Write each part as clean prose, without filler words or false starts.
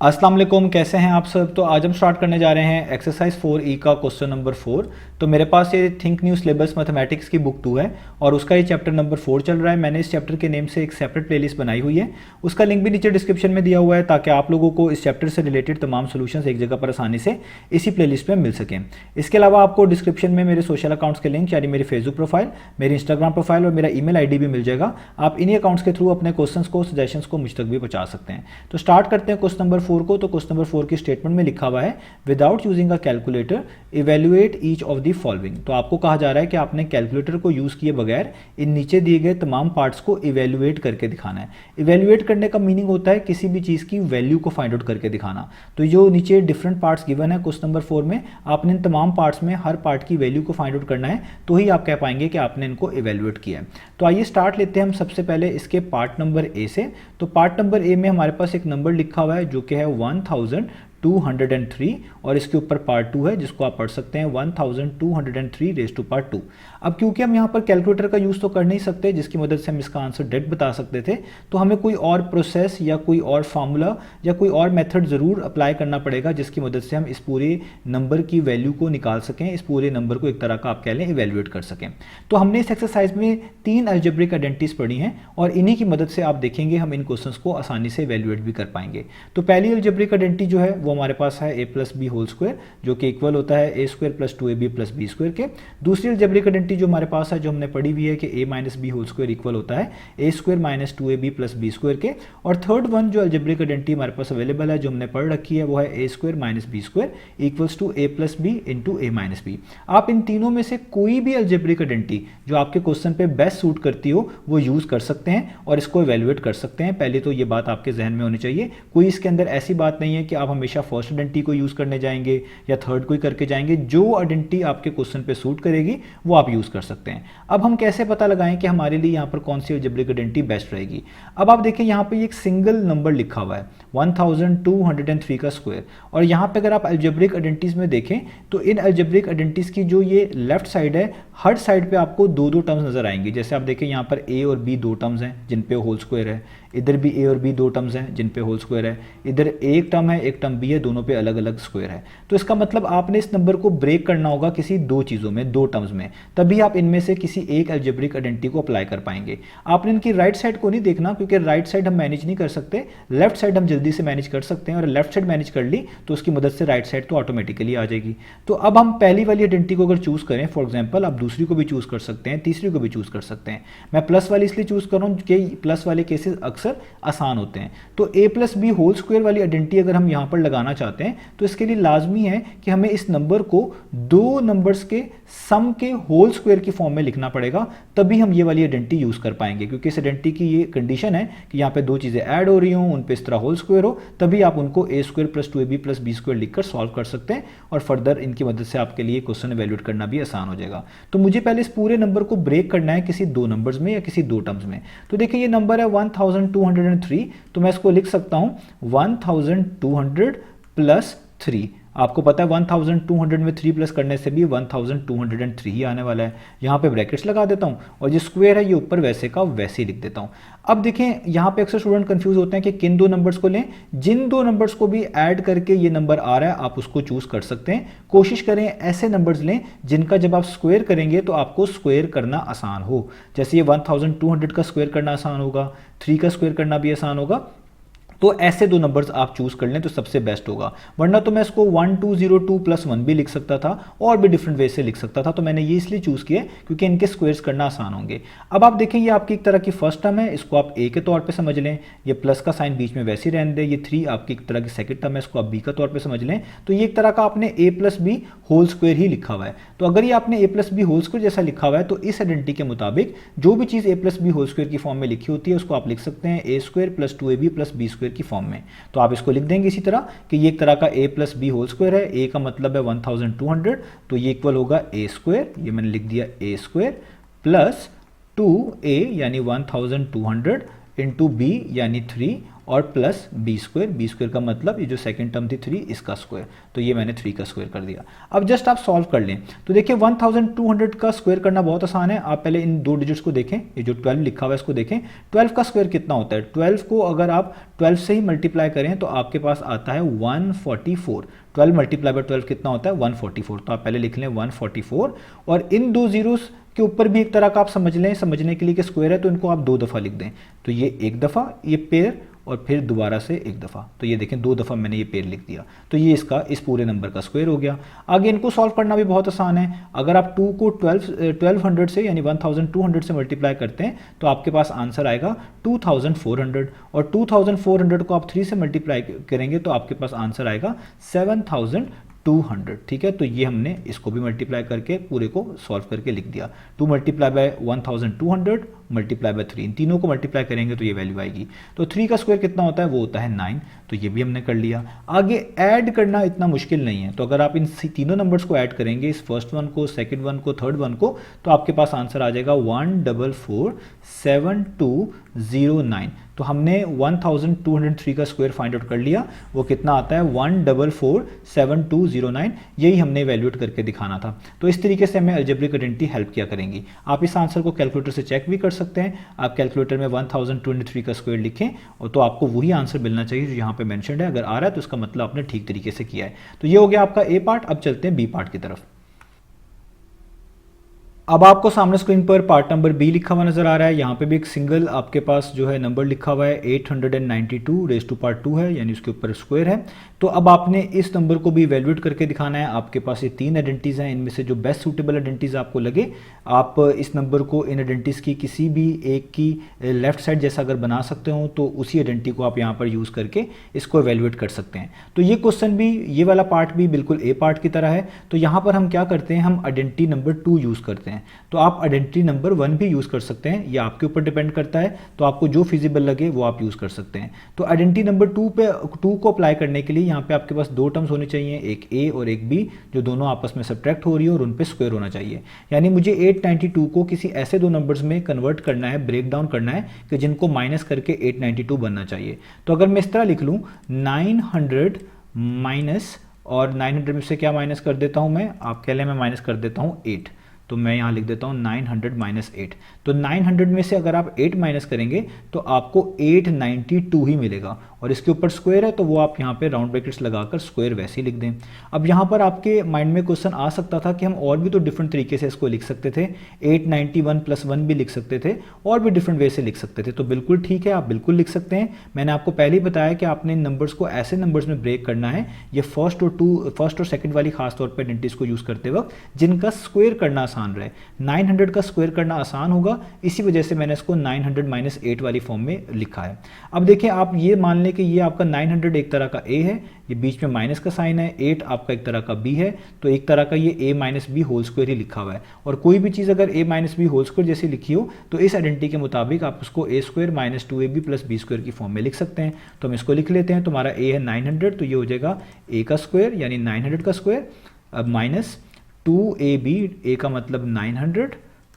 अस्सलाम वालेकुम, कैसे हैं आप सब। तो आज हम स्टार्ट करने जा रहे हैं एक्सरसाइज 4E का क्वेश्चन नंबर 4। तो मेरे पास ये थिंक न्यू सिलेबस मैथमेटिक्स की बुक 2 है और उसका ये चैप्टर नंबर 4 चल रहा है। मैंने इस चैप्टर के नेम से एक सेपरेट प्लेलिस्ट बनाई हुई है, उसका लिंक भी नीचे डिस्क्रिप्शन में दिया हुआ है ताकि आप लोगों को इस चैप्टर से रिलेटेड तमाम सोल्यूशंस एक जगह पर आसानी से इसी प्लेलिस्ट में मिल सकें। इसके अलावा आपको डिस्क्रिप्शन में मेरे सोशल अकाउंट्स के लिंक यानी मेरी फेसबुक प्रोफाइल, मेरी इंस्टाग्राम प्रोफाइल और मेरा ईमेल आईडी भी मिल जाएगा। आप इन्हीं अकाउंट्स के थ्रू अपने क्वेश्चंस को, सजेशंस को मुझ तक भी पहुंचा सकते हैं। तो स्टार्ट करते हैं क्वेश्चन नंबर 4 को। तो क्वेश्चन नंबर 4 की स्टेटमेंट में लिखा हुआ है without using a calculator evaluate each of the following. तो आपको कहा जा रहा है कि आपने कैलकुलेटर को यूज किए बगैर इन नीचे दिए गए तमाम पार्ट्स को इवेल्युएट करके दिखाना है। इवेल्युएट करने का मीनिंग होता है किसी भी चीज की वैल्यू को फाइंड आउट करके दिखाना। तो जो नीचे डिफरेंट पार्ट्स गिवन है क्वेश्चन नंबर 4 में, आपने इन तमाम पार्ट्स में हर पार्ट की वैल्यू को फाइंड आउट करना है, तो ही आप कह पाएंगे कि आपने इनको इवेल्युएट किया है। तो आइए स्टार्ट लेते हैं हम सबसे पहले इसके पार्ट नंबर ए से। तो पार्ट नंबर ए में हमारे पास एक नंबर लिखा हुआ है जो कि है 1203 और इसके ऊपर पार्ट 2 है जिसको आप पढ़ सकते हैं 1203 रेज टू पार्ट 2। अब क्योंकि हम यहाँ पर कैलकुलेटर का यूज तो कर नहीं सकते जिसकी मदद से हम इसका आंसर डायरेक्ट बता सकते थे, तो हमें कोई और प्रोसेस या कोई और फार्मूला या कोई और मेथड जरूर अप्लाई करना पड़ेगा जिसकी मदद से हम इस पूरे नंबर की वैल्यू को निकाल सकें, इस पूरे नंबर को एक तरह का आप कह लें इवेल्युएट कर सकें। तो हमने इस एक्सरसाइज में 3 अलजेब्रिक आइडेंटिटीज पढ़ी हैं और इन्हीं की मदद से आप देखेंगे हम इन क्वेश्चंस को आसानी से इवेल्युएट भी कर पाएंगे। तो पहली अलजेब्रिक आइडेंटिटी जो है वो हमारे पास है a plus B whole square, जो कि इक्वल होता है a square plus 2ab plus B square के। दूसरी अलजेब्रिक आइडेंटिटी जो हमारे पास है, जो हमने पढ़ी हुई है कि a minus B whole square equal होता है a square minus 2ab plus B square के। और थर्ड वन जो अलजेब्रिक आइडेंटिटी हमारे पास अवेलेबल है, जो हमने पढ़ रखी है, वो है a square minus B square equals to a plus B into a minus B. आप इन तीनों में से कोई भी अलजेब्रिक आइडेंटिटी जो आपके क्वेश्चन पे बेस्ट सूट करती हो वो यूज कर सकते हैं और इसको इवेल्युएट कर सकते हैं। पहले तो ये बात आपके जहन में होनी चाहिए, कोई इसके अंदर ऐसी बात नहीं है कि आप हमेशा फर्स्ट आइडेंटिटी को यूज करने जाएंगे या थर्ड को ही करके जाएंगे। जो आइडेंटिटी आपके क्वेश्चन पे सूट करेगी वो आप यूज कर सकते हैं। अब हम कैसे पता लगाएं कि हमारे लिए यहाँ पर कौन सी अलजेब्रिक आइडेंटिटी बेस्ट रहेगी। अब आप देखें यहाँ पे एक सिंगल नंबर लिखा हुआ है 1203 का स्क्वायर, और यहाँ पे अगर आप अलजेब्रिक आइडेंटिटीज में देखें तो इन अलजेब्रिक आइडेंटिटीज की जो ये लेफ्ट साइड है, हर साइड पे आपको दो दो टर्म्स नजर आएंगे। जैसे आप देखें यहाँ पर a और b दो टर्म्स हैं जिन पे होल स्क्वायर है, इधर भी a और b दो टर्म्स हैं जिन पे होल स्क्वायर है, इधर एक टर्म है एक टर्म b है, दोनों पे अलग अलग स्क्वायर है। तो इसका मतलब आपने इस नंबर को ब्रेक करना होगा किसी दो चीजों में, दो टर्म्स में, तभी आप इनमें से किसी एक अलजेब्रिक आइडेंटिटी को अप्लाई कर पाएंगे। आपने इनकी राइट साइड को नहीं देखना क्योंकि राइट साइड हम मैनेज नहीं कर सकते, लेफ्ट साइड हम जल्दी से मैनेज कर सकते हैं, और लेफ्ट साइड मैनेज कर ली तो उसकी मदद से राइट साइड तो ऑटोमेटिकली आ जाएगी। तो अब हम पहली वाली आइडेंटिटी को अगर चूज करें, फॉर एग्जांपल आप दूसरी को भी चूज कर सकते हैं, तीसरी को भी चूज कर सकते हैं। मैं प्लस वाली इसलिए चूज कर रहा हूं कि प्लस वाले केसेस अक्सर आसान होते हैं। तो a plus B whole square वाली आइडेंटिटी अगर हम यहां पर लगाना चाहते हैं तो इसके लिए लाजमी है कि हमें इस नंबर को दो नंबर्स के सम के होल स्क्वायर की फॉर्म में लिखना पड़ेगा, तभी हम ये वाली आइडेंटिटी यूज कर पाएंगे। क्योंकि इस आइडेंटिटी की ये कंडीशन है कि यहाँ पे दो चीजें ऐड हो रही हो, उन पे इस तरह होल स्क्वायर हो, तभी आप उनको a square plus 2ab plus B square लिखकर सॉल्व कर सकते हैं और फर्दर इनकी मदद से आपके लिए क्वेश्चन इवैल्यूएट करना भी आसान हो जाएगा। तो मुझे पहले इस पूरे नंबर को ब्रेक करना है किसी दो नंबर्स में या किसी दो टर्म्स में। तो देखिए ये नंबर है 1203, तो मैं इसको लिख सकता हूं 1200 प्लस 3। आपको पता है 1200 में 3 प्लस करने से भी 1203 ही आने वाला है। यहाँ पे ब्रैकेट्स लगा देता हूँ और जो स्क्वायर है ये ऊपर वैसे का वैसे ही लिख देता हूँ। अब देखें यहाँ पे अक्सर स्टूडेंट कंफ्यूज होते हैं कि किन दो नंबर्स को लें। जिन दो नंबर्स को भी ऐड करके ये नंबर आ रहा है आप उसको चूज कर सकते हैं। कोशिश करें ऐसे नंबर्स लें जिनका जब आप स्क्वायर करेंगे तो आपको स्क्वायर करना आसान हो। जैसे ये 1200 का स्क्वायर करना आसान होगा, 3 का स्क्वायर करना भी आसान होगा। तो ऐसे दो नंबर्स आप चूज कर लें तो सबसे बेस्ट होगा, वरना तो मैं इसको 1202 प्लस 1 भी लिख सकता था और भी डिफरेंट वे से लिख सकता था। तो मैंने ये इसलिए चूज किया क्योंकि इनके स्क्वायर्स करना आसान होंगे। अब आप देखें ये आपकी एक तरह की फर्स्ट टर्म है, इसको आप ए के तौर पे समझ लें, ये प्लस का साइन बीच में वैसे ही रहने दें। ये 3 आपकी एक तरह की सेकंड टर्म है, इसको आप बी का तौर पर समझ लें। तो ये एक तरह का आपने ए प्लस बी होल स्क्वायर ही लिखा हुआ है। तो अगर ये आपने ए प्लस बी होल स्क्वायर जैसा लिखा हुआ है तो इस आइडेंटिटी के मुताबिक जो भी चीज A plus B whole square की फॉर्म में लिखी होती है उसको आप लिख सकते हैं A square plus 2ab plus B square की फॉर्म में। तो आप इसको लिख देंगे इसी तरह कि ये एक तरह का a plus B whole square है, a का मतलब है 1200, तो ये इक्वल होगा a स्क्वायर, ये मैंने लिख दिया a स्क्वायर प्लस 2a यानी 1200 इंटू b यानी 3, और प्लस बी स्क्वायर का मतलब ये जो सेकंड टर्म थी 3 इसका स्क्वायर, तो ये मैंने 3 का स्क्वायर कर दिया। अब जस्ट आप सॉल्व कर लें तो देखिए 1200 का स्क्वायर करना बहुत आसान है। आप पहले इन दो डिजिट्स को देखें, ये जो 12 लिखा हुआ है इसको देखें। 12 का स्क्वायर कितना होता है, 12 को अगर आप 12 से ही मल्टीप्लाई करें तो आपके पास आता है 144। 12 मल्टीप्लाई बाय 12 कितना होता है 144, तो आप पहले लिख लें 144। और इन दो जीरोस के ऊपर भी एक तरह का आप समझ लें, समझने के लिए कि स्क्वायर है तो इनको आप 2 दफ़ा लिख दें, तो ये एक दफ़ा ये पेयर और फिर दोबारा से एक दफ़ा, तो ये देखें 2 दफ़ा मैंने ये पेयर लिख दिया, तो ये इसका इस पूरे नंबर का स्क्वायर हो गया। आगे इनको सॉल्व करना भी बहुत आसान है। अगर आप 2 को 1200 से यानी 1200 से मल्टीप्लाई करते हैं तो आपके पास आंसर आएगा 2400, और 2400 को आप 3 से मल्टीप्लाई करेंगे तो आपके पास आंसर आएगा 7200। ठीक है, तो ये हमने इसको भी मल्टीप्लाई करके पूरे को सॉल्व करके लिख दिया। 2 मल्टीप्लाई बाय 1200 मल्टीप्लाई बाय 3, इन तीनों को मल्टीप्लाई करेंगे तो ये वैल्यू आएगी। तो 3 का स्क्वायर कितना होता है, वो होता है 9, तो ये भी हमने कर लिया। आगे ऐड करना इतना मुश्किल नहीं है, तो अगर आप इन तीनों नंबर्स को ऐड करेंगे, इस फर्स्ट वन को, सेकंड वन को, थर्ड वन को, तो आपके पास आंसर आ जाएगा 1447209। तो हमने 1203 का स्क्वायर फाइंड आउट कर लिया, वो कितना आता है 1447209, यही हमने वैल्यूएट करके दिखाना था। तो इस तरीके से हमें अलजेब्रिक आइडेंटिटी हेल्प किया करेंगी। आप इस आंसर को कैलकुलेटर से चेक भी कर सकते हैं। आप कैलकुलेटर में 1023 का स्क्वायर लिखें और तो आपको वही आंसर मिलना चाहिए जो यहाँ पे मेंशन्ड है। अगर आ रहा है तो उसका मतलब आपने ठीक तरीके से किया है। तो ये हो गया आपका ए पार्ट। अब चलते हैं बी पार्ट की तरफ। अब आपको सामने स्क्रीन पर पार्ट नंबर बी लिखा हुआ नजर आ रहा है। यहाँ पे भी एक सिंगल आपके पास जो है नंबर लिखा हुआ है 892 रेज़ टू पावर 2 है, यानी उसके ऊपर स्क्वायर है। तो अब आपने इस नंबर को भी इवैल्यूएट करके दिखाना है। आपके पास ये 3 आइडेंटिटीज़ हैं, इनमें से जो बेस्ट सूटेबल आइडेंटिटीज़ आपको लगे, आप इस नंबर को इन आइडेंटिटीज़ की किसी भी एक की लेफ्ट साइड जैसा अगर बना सकते हो तो उसी आइडेंटिटी को आप यहाँ पर यूज़ करके इसको इवैल्यूएट कर सकते हैं। तो ये क्वेश्चन भी, ये वाला पार्ट भी बिल्कुल ए पार्ट की तरह है। तो यहाँ पर हम क्या करते हैं, हम आइडेंटिटी नंबर 2 यूज़ करते हैं। तो आप आइडेंटिटी नंबर 1 भी यूज़ कर सकते हैं, ये आपके ऊपर डिपेंड करता है। तो आपको जो फिजिबल लगे वो आप यूज़ कर सकते हैं। तो आइडेंटिटी नंबर 2 को अप्लाई करने के लिए यहाँ पे आपके पास 2 टर्म्स होनी चाहिए, एक ए और एक बी, जो दोनों आपस में सब्ट्रैक्ट हो रही है और उन पे स्क्वायर होना चाहिए। यानी मुझे 892 को किसी ऐसे 2 नंबर्स में कन्वर्ट करना है, ब्रेक डाउन करना है कि जिनको माइनस करके 892 बनना चाहिए। तो अगर मैं इस तरह लिख लूँ 900 माइनस, और 900 में से क्या माइनस कर देता हूँ मैं, आप कह लें मैं माइनस कर देता हूँ 8, तो मैं यहाँ लिख देता हूँ 900 माइनस 8। तो 900 में से अगर आप 8 माइनस करेंगे तो आपको 892 ही मिलेगा, और इसके ऊपर स्क्वायर है तो वो आप यहाँ पे राउंड ब्रैकेट्स लगाकर स्क्वायर वैसे ही लिख दें। अब यहाँ पर आपके माइंड में क्वेश्चन आ सकता था कि हम और भी तो डिफरेंट तरीके से इसको लिख सकते थे, 891 + 1 भी लिख सकते थे, और भी डिफरेंट वे से लिख सकते थे। तो बिल्कुल ठीक है, आप बिल्कुल लिख सकते हैं। मैंने आपको पहले ही बताया कि आपने इन नंबर्स को ऐसे नंबर्स में ब्रेक करना है, ये फर्स्ट और सेकंड वाली खासतौर पर आइडेंटिटीज को यूज़ करते वक्त, जिनका स्क्वायर करना आसान रहे। 900 का स्क्वायर करना आसान होगा, इसी वजह से मैंने इसको 900 - 8 वाली फॉर्म में लिखा है। अब देखिए, आप ये मान लें कि ये आपका 900 एक तरह का ए है, ये बीच में माइनस का साइन है, 8 आपका एक तरह का बी है, तो एक तरह का ये a - b होल स्क्वायर ही लिखा हुआ है। और कोई भी चीज़ अगर a - b होल स्क्वायर जैसी लिखी हो तो इस आइडेंटिटी के मुताबिक आप उसको a² - 2ab + b² की फॉर्म में लिख सकते हैं। तो हम इसको लिख लेते हैं। तुम्हारा a है 900, तो ये हो जाएगा a का स्क्वायर यानी 900 का स्क्वायर, अब माइनस 2ab, a का मतलब 900,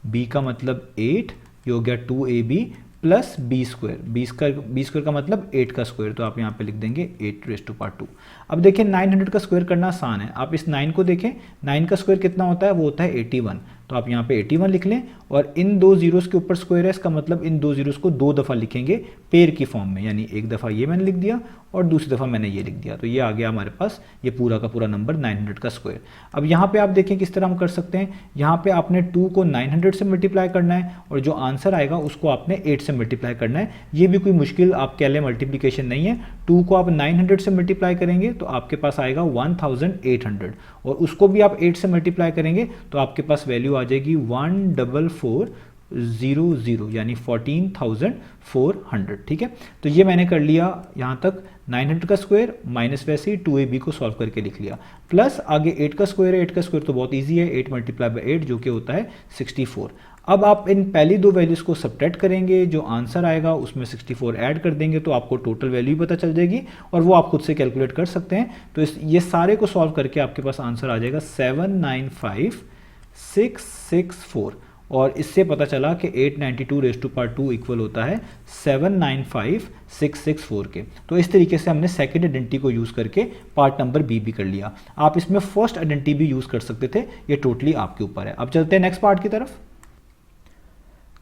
b का मतलब 8, ये हो गया 2ab plus B square, B square का मतलब 8 का स्क्वायर, तो आप यहाँ पे लिख देंगे 8 रेज़ टू पावर 2। अब देखिए 900 का स्क्वायर करना आसान है। आप इस 9 को देखें, 9 का स्क्वायर कितना होता है, वो होता है 81। तो आप यहाँ पे 81 लिख लें, और इन 2 जीरोस के ऊपर स्क्वायर है, इसका मतलब इन 2 जीरोस को 2 दफ़ा लिखेंगे पेयर की फॉर्म में, यानी एक दफ़ा ये मैंने लिख दिया और दूसरी दफ़ा मैंने ये लिख दिया, तो ये आ गया हमारे पास ये पूरा का पूरा नंबर 900 का स्क्वायर। अब यहाँ पे आप देखें किस तरह हम कर सकते हैं। यहाँ पे आपने 2 को 900 से मल्टीप्लाई करना है, और जो आंसर आएगा उसको आपने 8 से मल्टीप्लाई करना है। ये भी कोई मुश्किल आप कह लें मल्टीप्लीकेशन नहीं है। 2 को आप 900 से मल्टीप्लाई करेंगे तो आपके पास आएगा 1800, और उसको भी आप 8 से मल्टीप्लाई करेंगे तो आपके पास वैल्यू आ जाएगी 14400, यानी 14400। ठीक है, तो ये मैंने कर लिया यहाँ तक 900 का स्क्वायर माइनस वैसे ही 2ab को सॉल्व करके लिख लिया, प्लस आगे 8 का स्क्वायर है। 8 का स्क्वायर तो बहुत इजी है, 8 × 8 जो कि होता है 64। अब आप इन पहली 2 वैल्यूज़ को सब्ट्रैक्ट करेंगे, जो आंसर आएगा उसमें 64 ऐड कर देंगे तो आपको टोटल वैल्यू भी पता चल जाएगी, और वो आप खुद से कैलकुलेट कर सकते हैं। तो ये सारे को सॉल्व करके आपके पास आंसर आ जाएगा 795664, और इससे पता चला कि 892 रेज़ टू पावर 2 इक्वल होता है 795664 के। तो इस तरीके से हमने सेकंड आइडेंटिटी को यूज़ करके पार्ट नंबर बी भी कर लिया। आप इसमें फर्स्ट आइडेंटिटी भी यूज़ कर सकते थे, ये टोटली आपके ऊपर है। अब चलते हैं नेक्स्ट पार्ट की तरफ।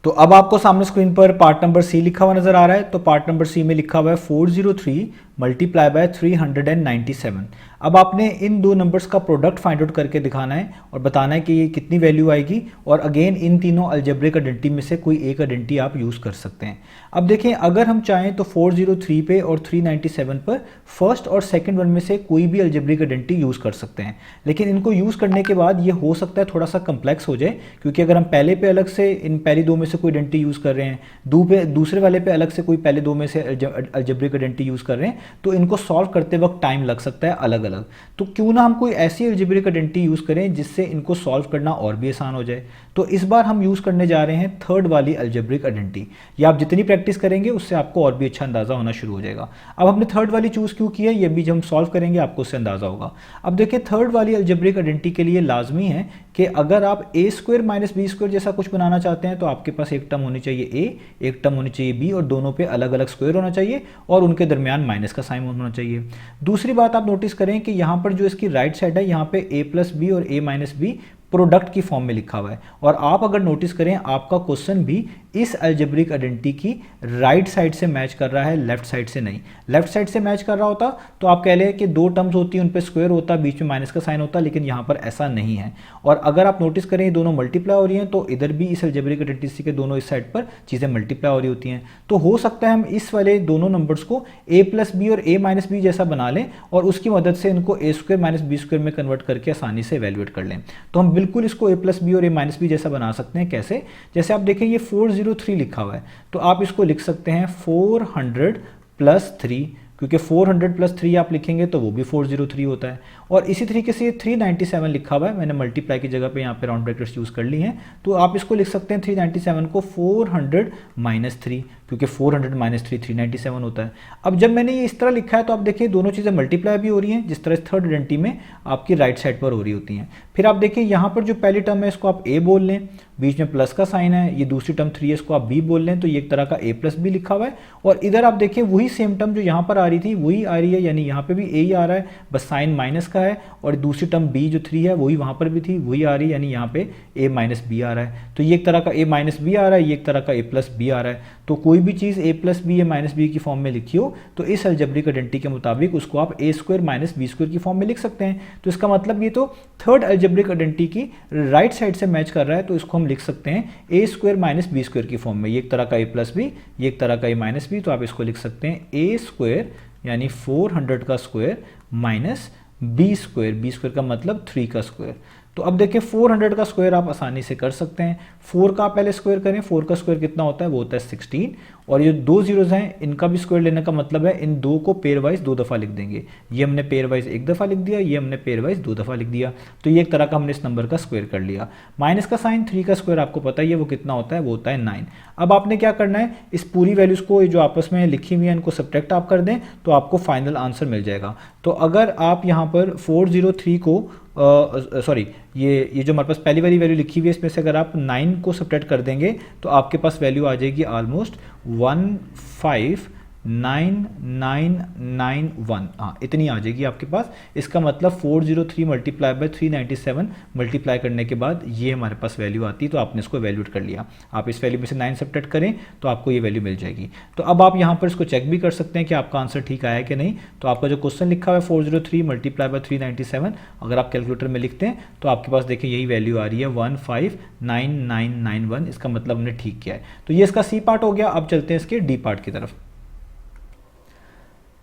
तो अब आपको सामने स्क्रीन पर पार्ट नंबर सी लिखा हुआ नजर आ रहा है। तो पार्ट नंबर सी में लिखा हुआ है 403 मल्टीप्लाई बाय 397। अब आपने इन दो नंबर्स का प्रोडक्ट फाइंड आउट करके दिखाना है और बताना है कि ये कितनी वैल्यू आएगी। और अगेन इन तीनों अलजेब्रिक आइडेंटिटी में से कोई एक आइडेंटिटी आप यूज़ कर सकते हैं। अब देखें, अगर हम चाहें तो 403 पे और 397 पर फर्स्ट और सेकंड वन में से कोई भी अलजेब्रिक आइडेंटिटी यूज़ कर सकते हैं। लेकिन इनको यूज़ करने के बाद ये हो सकता है थोड़ा सा कम्प्लेक्स हो जाए, क्योंकि अगर हम पहले पे अलग से इन पहली दो में से कोई आइडेंटिटी यूज़ कर रहे हैं, दूसरे वाले पे अलग से कोई पहले दो में से अलजेब्रिक आइडेंटिटी यूज़ कर रहे हैं, तो इनको सॉल्व करते वक्त टाइम लग सकता है अलग अलग। तो क्यों ना हम कोई ऐसी अलजेब्रिक आइडेंटिटी यूज़ करें जिससे इनको सॉल्व करना और भी आसान हो जाए। तो इस बार हम यूज़ करने जा रहे हैं थर्ड वाली अलजेब्रिक आइडेंटिटी। ये आप जितनी प्रैक्टिस करेंगे उससे आपको और भी अच्छा अंदाज़ा होना शुरू हो जाएगा। अब हमने थर्ड वाली चूज़ क्यों किया, ये भी जब हम सॉल्व करेंगे आपको उससे अंदाज़ा होगा। अब देखिए, थर्ड वाली अलजेब्रिक आइडेंटिटी के लिए लाजमी है कि अगर आप ए स्क्वायर माइनस बी स्क्वायर जैसा कुछ बनाना चाहते हैं तो आपके पास एक टर्म होनी चाहिए ए, एक टर्म होनी चाहिए बी, और दोनों पे अलग अलग स्क्वायर होना चाहिए और उनके दरमियान माइनस का साइन होना चाहिए। दूसरी बात आप नोटिस करें कि यहाँ पर जो इसकी राइट साइड है, यहाँ पे ए प्लस बी और ए माइनस बी प्रोडक्ट की फॉर्म में लिखा हुआ है। और आप अगर नोटिस करें, आपका क्वेश्चन भी इस अलजेब्रिक आइडेंटिटी की राइट साइड से मैच कर रहा है, लेफ्ट साइड से नहीं। लेफ्ट साइड से मैच कर रहा होता तो आप कह लें कि दो टर्म्स होती हैं, उन पे स्क्वायर होता, बीच में माइनस का साइन होता, लेकिन यहाँ पर ऐसा नहीं है। और अगर आप नोटिस करें ये दोनों मल्टीप्लाई हो रही हैं, तो इधर भी इस अलजेब्रिक आइडेंटिटी के दोनों इस साइड पर चीज़ें मल्टीप्लाई हो रही होती हैं। तो हो सकता है हम इस वाले दोनों नंबर्स को ए प्लस बी और ए माइनस बी जैसा बना लें और उसकी मदद से इनको ए स्क्वायर माइनस बी स्क्वायर में कन्वर्ट करके आसानी से इवैल्यूएट कर लें। तो हम बिल्कुल इसको ए प्लस बी और ए माइनस बी जैसा बना सकते हैं। कैसे? जैसे आप देखें ये 403 लिखा हुआ है, तो आप इसको लिख सकते हैं 400 प्लस 3, क्योंकि 400 प्लस 3 आप लिखेंगे तो वो भी 403 होता है। और इसी तरीके से ये 397 लिखा हुआ है, मैंने मल्टीप्लाई की जगह पे यहाँ पे राउंड ब्रैकेट्स यूज़ कर ली हैं, तो आप इसको लिख सकते हैं 397 को 400 माइनस 3, क्योंकि 400 माइनस 3 397 होता है। अब जब मैंने ये इस तरह लिखा है तो आप देखिए दोनों चीज़ें मल्टीप्लाई भी हो रही हैं, जिस तरह थर्ड आइडेंटिटी में आपकी राइट साइड पर हो रही होती हैं। फिर आप देखिए यहाँ पर जो पहली टर्म है इसको आप ए बोल लें, बीच में प्लस का साइन है, ये दूसरी टर्म 3 है, इसको आप बी बोल लें, तो ये एक तरह का ए प्लस बी लिखा हुआ है। और इधर आप देखिए वही सेम टर्म जो यहाँ पर आ रही थी वही आ रही है, यानी यहाँ पे भी ए ही आ रहा है, बस साइन माइनस का है। और दूसरी टर्म बी जो 3 है वही वहाँ पर भी थी, वही आ रही है, यानी यहाँ पे ए माइनस बी आ रहा है। तो ये एक तरह का ए माइनस बी आ रहा है, ये एक तरह का ए प्लस बी आ रहा है। तो कोई भी चीज़ ए प्लस बी या माइनस बी की फॉर्म में लिखी हो तो इस अलजेब्रिक आइडेंटिटी के मुताबिक उसको आप ए स्क्वायर माइनस बी स्क्वायर की फॉर्म में लिख सकते हैं। तो इसका मतलब ये तो थर्ड अलजेब्रिक आइडेंटिटी की राइट साइड से मैच कर रहा है, तो इसको हम लिख सकते हैं A square minus B square की फॉर्म में। ये एक तरह का ए प्लस बी, ये एक तरह का ए माइनस बी, तो आप इसको लिख सकते हैं ए स्क्वायर यानी 400 का स्क्वायर माइनस बी स्क्वायर का मतलब 3 का स्क्वायर। तो अब देखिए 400 का स्क्वायर आप आसानी से कर सकते हैं। 4 का पहले स्क्वायर करें, 4 का स्क्वायर कितना होता है, वो होता है 16। और ये दो जीरोज हैं, इनका भी स्क्वायर लेने का मतलब है इन दो को पेयर वाइज 2 दफ़ा लिख देंगे। ये हमने पेयर वाइज 1 दफ़ा लिख दिया, ये हमने पेयर वाइज 2 दफ़ा लिख दिया। तो ये एक तरह का हमने इस नंबर का स्क्वायर कर लिया। माइनस का साइन 3 का स्क्वायर आपको पता ही है वो कितना होता है, वो होता है 9। अब आपने क्या करना है, इस पूरी वैल्यूज़ को जो आपस में लिखी हुई है इनको सब्ट्रैक्ट आप कर दें तो आपको फाइनल आंसर मिल जाएगा। तो अगर आप यहाँ पर 403 को सॉरी ये जो हमारे पास पहली वाली वैल्यू लिखी हुई है इसमें से अगर आप 9 को सब्ट्रैक्ट कर देंगे तो आपके पास वैल्यू आ जाएगी ऑलमोस्ट 159991। हाँ, इतनी आ जाएगी आपके पास। इसका मतलब 403 मल्टीप्लाई बाय 397 मल्टीप्लाई करने के बाद ये हमारे पास वैल्यू आती है, तो आपने इसको वैल्यूट कर लिया। आप इस वैल्यू में से 9 सब्ट्रैक्ट करें तो आपको ये वैल्यू मिल जाएगी। तो अब आप यहाँ पर इसको चेक भी कर सकते हैं कि आपका आंसर ठीक आया है कि नहीं। तो आपका जो क्वेश्चन लिखा हुआ है 403 मल्टीप्लाई बाय 397, अगर आप कैलकुलेटर में लिखते हैं तो आपके पास देखिए यही वैल्यू आ रही है 159991। इसका मतलब हमने ठीक किया है। तो ये इसका सी पार्ट हो गया। अब चलते हैं इसके डी पार्ट की तरफ।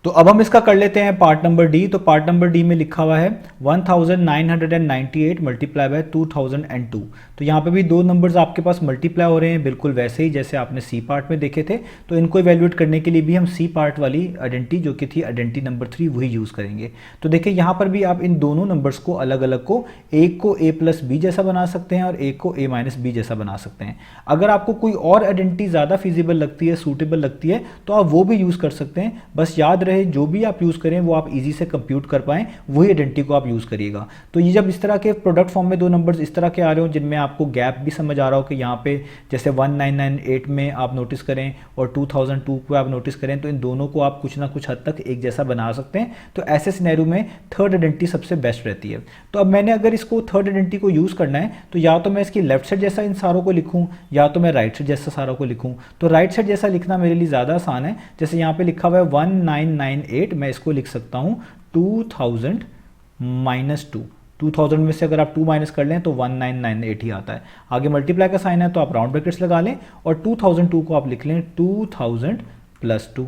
तो अब हम इसका कर लेते हैं पार्ट नंबर डी। तो पार्ट नंबर डी में लिखा हुआ है 1998 मल्टीप्लाई बाय 2002। तो यहाँ पे भी दो नंबर्स आपके पास मल्टीप्लाई हो रहे हैं, बिल्कुल वैसे ही जैसे आपने सी पार्ट में देखे थे। तो इनको इवैल्यूएट करने के लिए भी हम सी पार्ट वाली आइडेंटिटी जो कि थी आइडेंटिटी नंबर 3 वही यूज़ करेंगे। तो देखिए यहाँ पर भी आप इन दोनों नंबर्स को अलग अलग को, एक को ए प्लस बी जैसा बना सकते हैं और एक को ए माइनस बी जैसा बना सकते हैं। अगर आपको कोई और आइडेंटिटी ज़्यादा फिजिबल लगती है, सूटेबल लगती है, तो आप वो भी यूज़ कर सकते हैं। बस याद रहे रहे जो भी आप यूज़ करें वो आप इजी से कंप्यूट कर पाएँ, वही आइडेंटिटी को आप यूज़ करिएगा। तो ये जब इस तरह के प्रोडक्ट फॉर्म में दो नंबर्स इस तरह के आ रहे हो जिनमें आपको गैप भी समझ आ रहा हो कि यहाँ पे जैसे 1998 में आप नोटिस करें और 2002 को आप नोटिस करें, तो इन दोनों को आप कुछ ना कुछ हद तक एक जैसा बना सकते हैं। तो ऐसे सिनेरियो में थर्ड आइडेंटिटी सबसे बेस्ट रहती है। तो अब मैंने अगर इसको थर्ड आइडेंटिटी को यूज़ करना है तो या तो मैं इसकी लेफ्ट साइड जैसा इन सारों को लिखूँ या तो मैं राइट साइड जैसा सारों को लिखूँ। तो राइट साइड जैसा लिखना मेरे लिए ज़्यादा आसान है। जैसे यहाँ पे लिखा हुआ है 1998, मैं इसको लिख सकता हूँ 2000 माइनस 2। 2000 में से अगर आप 2 माइनस कर लें तो 1998 ही आता है। आगे मल्टीप्लाई का साइन है तो आप राउंड ब्रैकेट्स लगा लें और 2002 को आप लिख लें 2000 प्लस 2।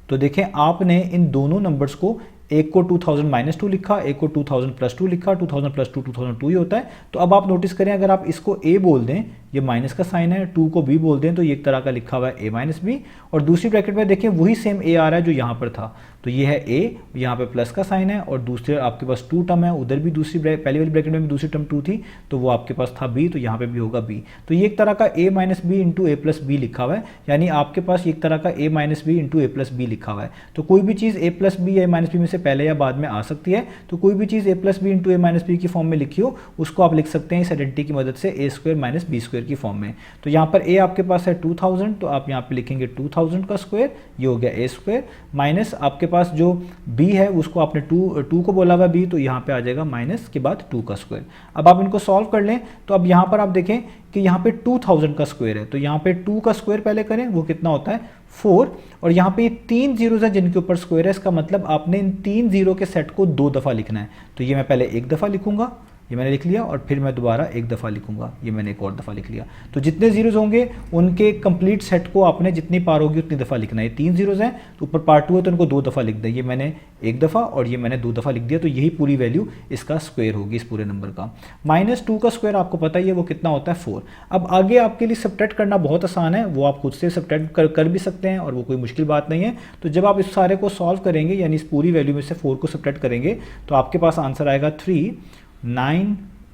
तो देखें आपने इन दोनों नंबर्स को, एक को 2000 माइनस 2 लिखा, एक को 2000 प्लस 2 लिखा, 2000 प्लस 2 2002 ही होता है। तो अब आप नोटिस करें अगर आप इसको a बोल दें, ये माइनस का साइन है, 2 को b बोल दें तो ये एक तरह का लिखा हुआ है a माइनस बी, और दूसरी ब्रैकेट में देखें वही सेम a आ रहा है जो यहाँ पर था। तो ये है a, यहाँ पे प्लस का साइन है और दूसरे आपके पास 2 टर्म है, उधर भी दूसरी पहली वाली ब्रैकेट में भी दूसरी टर्म 2 थी तो वो आपके पास था b, तो यहाँ पे भी होगा b। तो ये एक तरह का a minus B into A plus B लिखा हुआ है, यानी आपके पास एक तरह का a minus B into A plus B लिखा हुआ है। तो कोई भी चीज़ a प्लस बी या माइनस बी में से पहले या बाद में आ सकती है। तो कोई भी चीज़ a plus B into A minus B की फॉर्म में लिखी हो उसको आप लिख सकते हैं इस आइडेंटिटी की मदद से a square minus B square की फॉर्म में। तो यहाँ पर a आपके पास है 2000, तो आप यहाँ पे लिखेंगे 2000 का स्क्वायर, ये हो गया a स्क्वायर, माइनस आपके पास जो b है उसको आपने 2 को बोला हुआ b, तो यहाँ पे आ जाएगा माइनस के बाद 2 का स्क्वायर। अब आप इनको सॉल्व कर लें तो अब यहाँ पर आप देखें कि यहाँ पे 2000 का स्क्वायर है, तो यहाँ पे 2 का स्क्वायर पहले करें, वो कितना होता है 4, और यहाँ पे ये 3 जीरोज हैं जिनके ऊपर स्क्वायर है। इसका मतलब आपने इन 3 जीरो के सेट को 2 दफ़ा लिखना है। तो ये मैं पहले एक दफ़ा लिखूंगा, ये मैंने लिख लिया, और फिर मैं दोबारा एक दफ़ा लिखूंगा, ये मैंने एक और दफ़ा लिख लिया। तो जितने जीरोज होंगे उनके कंप्लीट सेट को आपने जितनी पार होगी उतनी दफ़ा लिखना है। ये 3 जीरोज हैं तो ऊपर पार्ट 2 है तो इनको 2 दफ़ा लिख दें, ये मैंने एक दफ़ा और ये मैंने 2 दफ़ा लिख दिया। तो यही पूरी वैल्यू इसका स्क्वायर होगी इस पूरे नंबर का। माइनस 2 का स्क्वायर आपको पता ही है वो कितना होता है 4। अब आगे आपके लिए सब्ट्रैक्ट करना बहुत आसान है, वो आप खुद से सब्ट्रैक्ट कर भी सकते हैं और वो कोई मुश्किल बात नहीं है। तो जब आप इस सारे को सॉल्व करेंगे यानी इस पूरी वैल्यू में से 4 को सब्ट्रैक्ट करेंगे तो आपके पास आंसर आएगा 3 9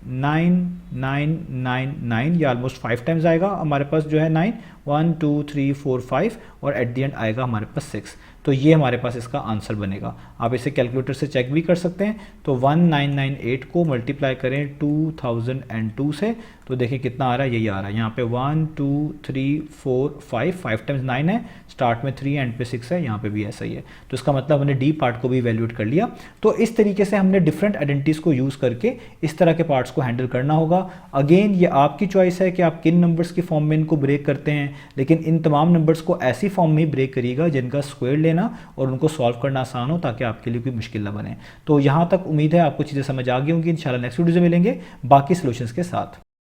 9 9 9 9, ये ऑलमोस्ट 5 टाइम्स आएगा हमारे पास जो है 9, 1 2 3 4 5, और एट द एंड आएगा हमारे पास 6। तो ये हमारे पास इसका आंसर बनेगा। आप इसे कैलकुलेटर से चेक भी कर सकते हैं। तो 1998 को मल्टीप्लाई करें 2002 से तो देखिए कितना आ रहा है, यही आ रहा है। यहाँ पे 1 2 3 4 5 टाइम्स 9 है, स्टार्ट में 3 एंड पे 6 है, यहाँ पे भी ऐसा ही है। तो इसका मतलब हमने डी पार्ट को भी वैल्यूएट कर लिया। तो इस तरीके से हमने डिफरेंट आइडेंटिटीज़ को यूज़ करके इस तरह के पार्ट्स को हैंडल करना होगा। अगेन ये आपकी चॉइस है कि आप किन नंबर्स की फॉर्म में इनको ब्रेक करते हैं, लेकिन इन तमाम नंबर्स को ऐसी फॉर्म में ही ब्रेक करिएगा जिनका स्क्वायर लेना और उनको सॉल्व करना आसान हो, ताकि आपके लिए कोई मुश्किल ना बने। तो यहाँ तक उम्मीद है आपको चीज़ें समझ आ गई होंगी। इंशाल्लाह नेक्स्ट वीडियो में मिलेंगे बाकी सॉल्यूशंस के साथ।